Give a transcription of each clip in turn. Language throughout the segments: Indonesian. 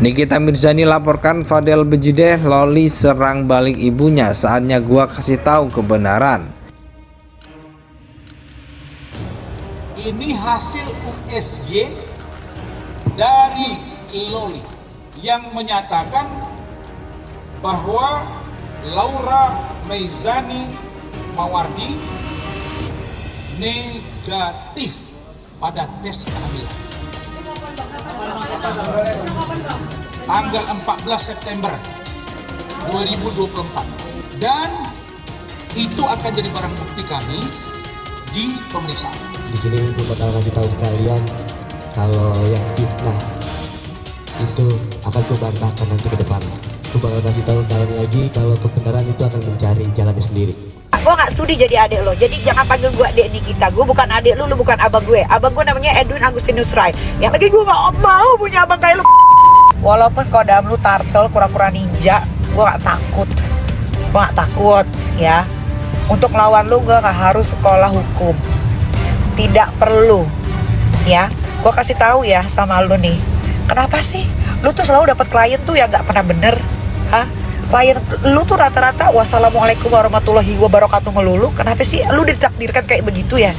Nikita Mirzani laporkan Fadel Bejideh, Loli serang balik ibunya, saatnya gua kasih tahu kebenaran. Ini hasil USG dari Loli yang menyatakan bahwa Laura Meizani Mawardi negatif pada tes kehamilan tanggal 14 September 2024, dan itu akan jadi barang bukti kami di pemeriksaan. Di sini gue bakal kasih tahu ke kalian kalau yang fitnah itu akan gue bantahkan nanti ke depan. Gue bakal kasih tahu kalian lagi kalau kebenaran itu akan mencari jalannya sendiri. Gue gak sudi jadi adik lo, jadi jangan panggil gue adik Nikita. Gue bukan adik lu bukan abang gue. Abang gue namanya Edwin Agustinus Rai. Yang lagi gue gak mau punya abang kayak lu. Walaupun kodam lu turtle, kura-kura ninja, gue gak takut. Gue gak takut ya. Untuk lawan lu gue gak harus sekolah hukum. Tidak perlu ya. Gue kasih tahu ya sama lu nih. Kenapa sih lu tuh selalu dapat klien tuh yang gak pernah bener? Hah? Klien lu tuh rata-rata wassalamualaikum warahmatullahi wabarakatuh melulu. Kenapa sih lu ditakdirkan kayak begitu ya?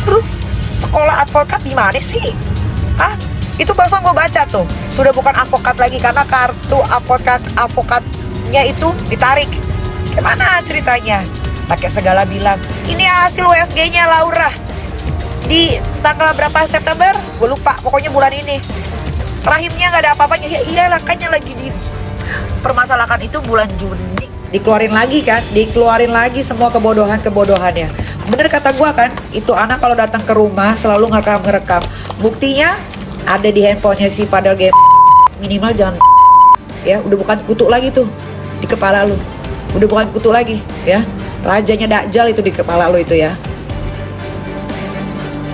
Terus sekolah advokat di mana sih? Hah? Itu barusan gue baca tuh, sudah bukan advokat lagi karena kartu advokatnya itu ditarik. Gimana ceritanya? Pakai segala bilang ini hasil USG-nya Laura di tanggal berapa September? Gue lupa, pokoknya bulan ini. Rahimnya nggak ada apa-apanya. Ya iya, makanya lagi di permasalahan itu bulan Juni dikeluarin lagi semua kebodohannya. Bener kata gua kan, itu anak kalau datang ke rumah selalu ngerekam. Buktinya ada di handphonenya si Fadel game. Minimal jangan ya, udah bukan kutu lagi tuh di kepala lu. Udah bukan kutu lagi ya. Rajanya Dajjal itu di kepala lu itu ya.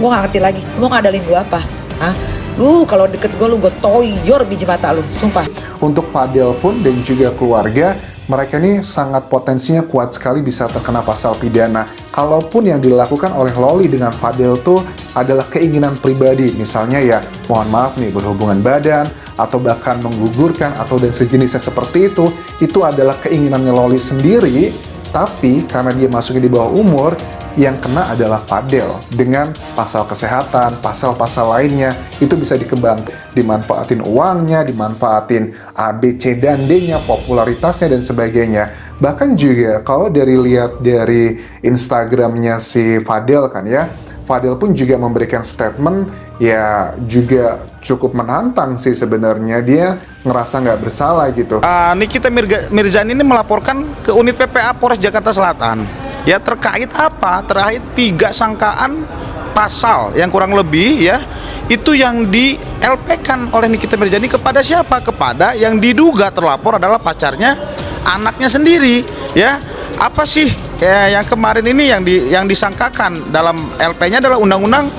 Gua gak ngerti lagi, lu ngadalin gua apa? Hah? Lu kalau deket gue, lu gue toyor biji mata lu, sumpah. Untuk Fadel pun dan juga keluarga, mereka ini sangat potensinya kuat sekali bisa terkena pasal pidana. Kalaupun yang dilakukan oleh Loli dengan Fadel tuh adalah keinginan pribadi, misalnya ya mohon maaf nih berhubungan badan, atau bahkan menggugurkan atau dan sejenisnya seperti itu adalah keinginannya Loli sendiri. Tapi karena dia masuknya di bawah umur, yang kena adalah Fadel dengan pasal kesehatan, pasal-pasal lainnya itu bisa dikembang, dimanfaatin uangnya, dimanfaatin A, B, C, dan D-nya, popularitasnya dan sebagainya. Bahkan juga kalau lihat dari Instagramnya si Fadel kan ya, Fadel pun juga memberikan statement ya juga cukup menantang sih sebenarnya. Dia ngerasa nggak bersalah gitu. Nikita Mirzani ini melaporkan ke unit PPA Polres Jakarta Selatan. Ya terkait apa? Terkait 3 sangkaan pasal yang kurang lebih ya itu yang di LP-kan oleh Nikita Mirzani kepada siapa? Kepada yang diduga terlapor adalah pacarnya, anaknya sendiri ya. Apa sih ya, yang kemarin ini yang disangkakan dalam LP-nya adalah Undang-Undang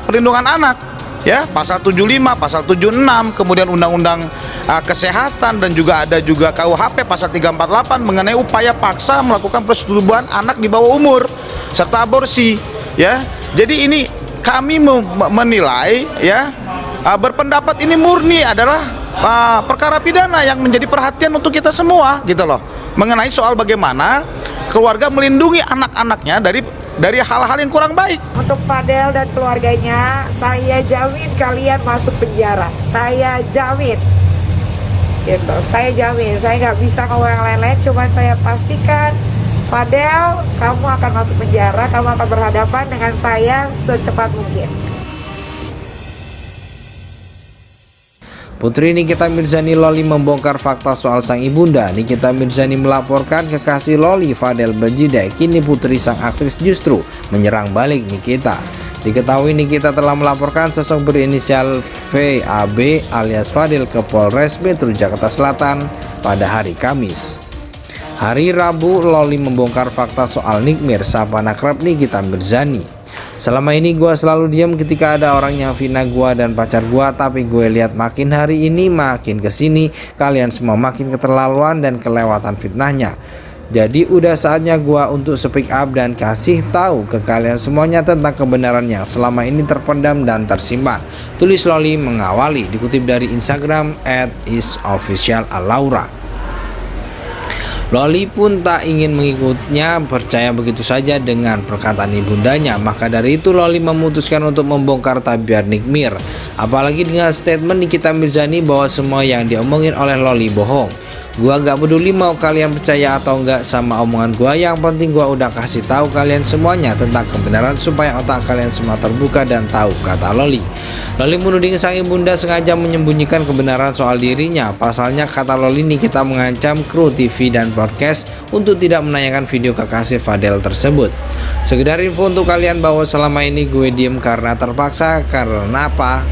Perlindungan Anak ya, pasal 75, pasal 76, kemudian Undang-Undang Kesehatan, dan juga ada juga KUHP pasal 348 mengenai upaya paksa melakukan persetubuhan anak di bawah umur serta aborsi ya. Jadi ini kami menilai ya, berpendapat ini murni adalah perkara pidana yang menjadi perhatian untuk kita semua gitu loh, mengenai soal bagaimana keluarga melindungi anak-anaknya dari hal-hal yang kurang baik. Untuk Fadel dan keluarganya, saya jamin kalian masuk penjara. Saya jamin. Gitu. Saya jamin. Saya nggak bisa ngomong yang lain-lain. Cuma saya pastikan, Fadel, kamu akan masuk penjara. Kamu akan berhadapan dengan saya secepat mungkin. Putri Nikita Mirzani Loli membongkar fakta soal sang ibunda. Nikita Mirzani melaporkan kekasih Loli, Fadel Bejideh. Kini putri sang aktris justru menyerang balik Nikita. Diketahui Nikita telah melaporkan sosok berinisial VAB alias Fadel ke Polres Metro Jakarta Selatan pada hari Kamis. Hari Rabu, Loli membongkar fakta soal Nikmir, sahabat akrab Nikita Mirzani. Selama ini gue selalu diam ketika ada orang yang fitnah gue dan pacar gue, tapi gue lihat makin hari ini makin kesini kalian semua makin keterlaluan dan kelewatan fitnahnya. Jadi udah saatnya gua untuk speak up dan kasih tahu ke kalian semuanya tentang kebenaran yang selama ini terpendam dan tersimpan. Tulis Loli mengawali, dikutip dari Instagram @isofficialallaura. Loli pun tak ingin mengikutnya percaya begitu saja dengan perkataan ibundanya. Maka dari itu Loli memutuskan untuk membongkar tabiat Nick Mir. Apalagi dengan statement Nikita Mirzani bahwa semua yang diomongin oleh Loli bohong. Gua gak peduli mau kalian percaya atau enggak sama omongan gua, yang penting gua udah kasih tahu kalian semuanya tentang kebenaran supaya otak kalian semua terbuka dan tahu, kata Loli. Loli menuding sang ibunda sengaja menyembunyikan kebenaran soal dirinya. Pasalnya, kata Loli, Nikita mengancam kru TV dan podcast untuk tidak menayangkan video kekasih Fadel tersebut. Sekedar info untuk kalian bahwa selama ini gue diem karena terpaksa. Karena apa?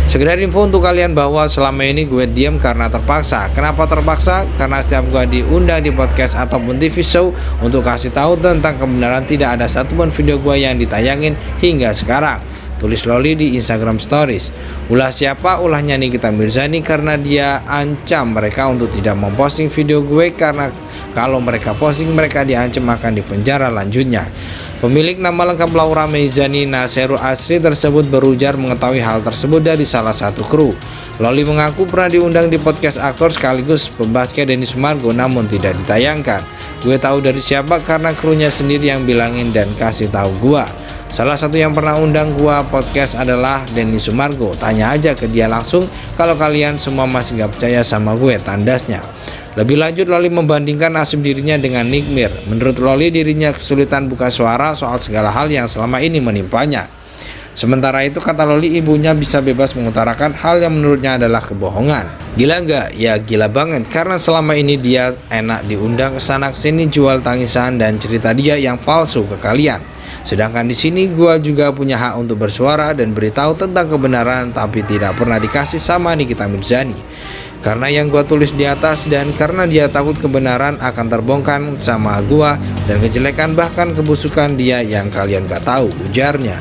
Sekedar info untuk kalian bahwa selama ini gue diam karena terpaksa. Kenapa terpaksa? Karena setiap gue diundang di podcast ataupun TV show untuk kasih tahu tentang kebenaran, tidak ada satupun video gue yang ditayangin hingga sekarang. Tulis Loli di Instagram Stories. Ulah siapa? Ulahnya Nikita Mirzani, karena dia ancam mereka untuk tidak memposting video gue karena kalau mereka posting mereka diancam akan dipenjara lanjutnya. Pemilik nama lengkap Laura Meizani Naseru Asri tersebut berujar mengetahui hal tersebut dari salah satu kru. Loli mengaku pernah diundang di podcast aktor sekaligus pebasket Denny Sumargo namun tidak ditayangkan. Gue tahu dari siapa karena krunya sendiri yang bilangin dan kasih tahu gua. Salah satu yang pernah undang gua podcast adalah Denny Sumargo. Tanya aja ke dia langsung kalau kalian semua masih gak percaya sama gue, tandasnya. Lebih lanjut, Loli membandingkan nasib dirinya dengan Nick Mir. Menurut Loli, dirinya kesulitan buka suara soal segala hal yang selama ini menimpanya. Sementara itu, kata Loli, ibunya bisa bebas mengutarakan hal yang menurutnya adalah kebohongan. Gila nggak? Ya gila banget, karena selama ini dia enak diundang kesana kesini jual tangisan dan cerita dia yang palsu ke kalian. Sedangkan di sini gua juga punya hak untuk bersuara dan beritahu tentang kebenaran, tapi tidak pernah dikasih sama Nikita Mirzani. Karena yang gua tulis di atas dan karena dia takut kebenaran akan terbongkar sama gua dan kejelekan bahkan kebusukan dia yang kalian gak tahu, ujarnya.